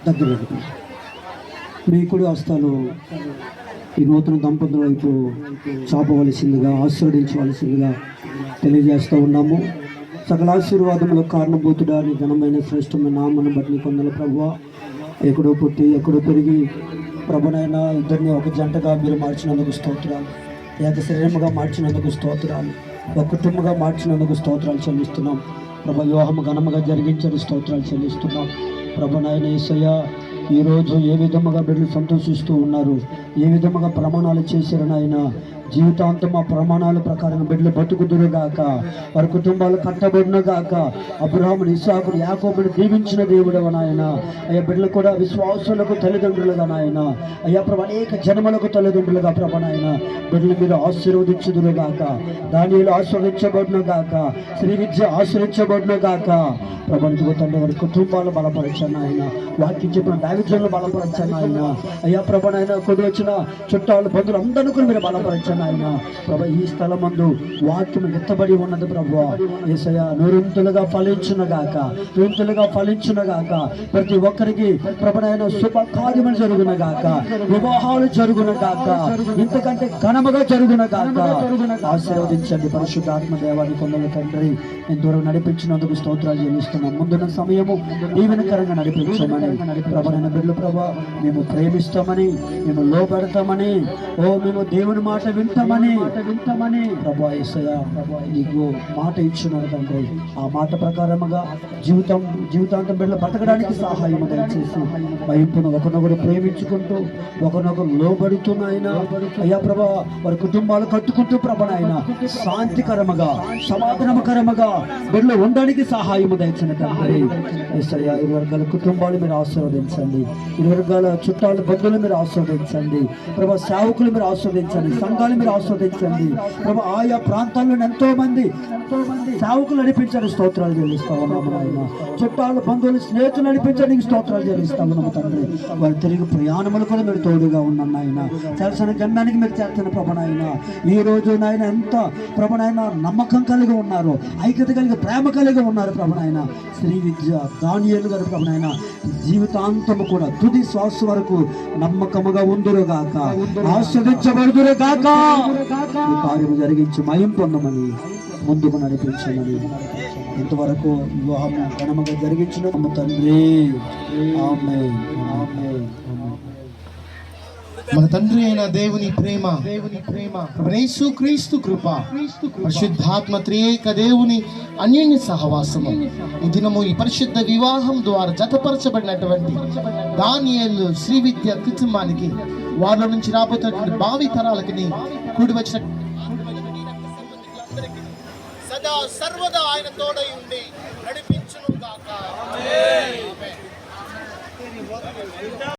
దగ్గర మీ కుడి హస్తాలు ఈ నూతన దంపతుల వైపు చాపవలసిందిగా, ఆశీర్వదించవలసిందిగా తెలియజేస్తూ ఉన్నాము. సకల ఆశీర్వాదములకు కారణభూతుడా నీ ఘనమైన శ్రేష్టమైన నామను బట్టి నీ కొందల ప్రభువా, ఎక్కడో పుట్టి ఎక్కడో పెరిగి ప్రభునైనా ఇద్దరిని ఒక జంటగా మీరు మార్చినందుకు స్తోత్రాలు, ఏక శరీరముగా మార్చినందుకు స్తోత్రాలు, ఒక కుటుంబంగా మార్చినందుకు స్తోత్రాలు చెల్లిస్తున్నాం. ప్రభు వివాహము ఘనముగా జరిగించని స్తోత్రాలు చెల్లిస్తున్నాం. ప్రభునైనా యేసయ్య ఈరోజు ఏ విధముగా బిడ్డలు సంతోషిస్తూ ఉన్నారు, ఏ విధముగా ప్రమాణాలు చేశారని ఆయన జీవితాంతం ఆ ప్రమాణాల ప్రకారం బిడ్డలు బతుకుదురు గాక, వారి కుటుంబాలు కట్టబడిన గాక. అబ్రహామును, ఇస్సాకును, యాకోబును దీవించిన దేవుడు నాయన. అయ్యా బిడ్డలు కూడా విశ్వాసులకు తల్లిదండ్రులుగా నాయన, అయ్యా ప్రభు అనేక జన్మలకు తల్లిదండ్రులుగా ప్రభు నాయన బిడ్డలు మీరు ఆశీర్వదించుదురు గాక, దానిలో ఆశీర్వదించబడిన గాక, శ్రీ విద్య ఆశీర్వించబడిన గాక. ప్రభు తండ్రి వారి కుటుంబాలు బలపరచండి ఆయన, వాక్యం చెప్పిన దైవజనులు బలపరచండి ఆయన. అయ్యా ప్రభునైనా కొడు వచ్చిన చుట్టాలు బంధువులు అందరినీ కూడా మీరు బలపరచండి ఆయన. ప్రభు ఈ స్థలం మందు వాక్యం ఎత్తబడి ఉన్నది ప్రభు. యేసయ్య నూరింతులుగా ఫలించునగాక, నూరింతులుగా ఫలించునగాక. ప్రతి ఒక్కరికి ప్రభునైనా శుభ కార్యములు జరుగునగాక, వివాహాలు జరుగునగాక, ఇంతకంటే ఘనముగా జరుగునగాక. ఆశీర్వదించండి పరిశుద్ధాత్మ దేవాన్ని కొందరు తండ్రి ఎంతవరకు నడిపించినందుకు స్తోత్రాలు చెల్లిస్తున్నాం. ముందున్న సమయము దీవెనకరంగా నడిపించమని ప్రభునైన బిడ్డలు ప్రభా మేము ప్రేమిస్తామని, మేము లోబడతామని, మేము దేవుని మాట వింటామని ప్రభా యేసయ్య నీకు మాట ఇచ్చున్నాడు తండ్రి. ఆ మాట ప్రకారముగా జీవితాంతం బిడ్డలు బతకడానికి సహాయం దయచేసి వైపును ఒకరినొకరు ప్రేమించుకుంటూ ఒకరినొకరు లోబడుతున్నాయినా అయ్యా ప్రభా వారి కుటుంబాలు కట్టుకుంటూ ప్రభనైన శాంతికరముగా సమాధానకరముగా బిడ్డలు ఉండడానికి సహాయము దయచండి తండ్రి. యేసయ్య ఇరు వర్గాల కుటుంబాలు మీరు ఆశీర్వదించండి, ఇరు వర్గాల చుట్టాలు బంధువులు మీరు ఆశీర్వదించండి ప్రభా, సేవకులు మీరు ఆశీర్వదించండి, సంఘాలు మీరు ఆశీర్వదించండి ప్రభా. ఆయా ప్రాంతాల్లో ఎంతో మంది సేవకులు నడిపించండి, స్తోత్రాలు చెల్లిస్తా ఉన్నాము నాయన. చుట్టాలు బంధువులు స్నేహితులు నడిపించడానికి స్తోత్రాలు చెల్లిస్తా ఉన్నాము తండ్రి. వారి తిరిగి ప్రయాణములు కూడా మీరు తోడుగా ఉన్నాను నాయన. చేయాల్సిన గమ్యానికి మీరు చేస్తున్న ప్రభనైన ఈ రోజు నాయన ఎంత ప్రభనైన నమ్మకం కలిగి ఉన్నారు, ఐక్యత కలిగి ప్రేమ కలిగి ఉన్నారు ప్రభనైన. శ్రీ విద్య దానియేలు గారు ప్రభనైన జీవితాంతము కూడా తుది శ్వాస వరకు నమ్మకముగా ఉందురుగాక, ఆస్వాదించబడుదురుగాక. ఈ కార్యము జరిగించి మయం పొందమని ముందుకు నడిపించమని ఇంతవరకు వివాహము ఘనముగా జరిగించిన తండ్రి. ఆమేన్, ఆమేన్. మన తండ్రి అయిన దేవుని ప్రేమ, యేసు క్రీస్తు కృప, పరిశుద్ధాత్మ త్రియేక దేవుని అన్యోన్య సహవాసము ఈ దినము ఈ పరిశుద్ధ వివాహం ద్వారా జతపరచబడినటువంటి దానియేలు శ్రీ విద్య కుటుంబానికి, వారిలో నుంచి రాబోతున్నటువంటి భావి తరాలకి కూడి వచ్చిన సదా సర్వదా ఆయన తోడై ఉండి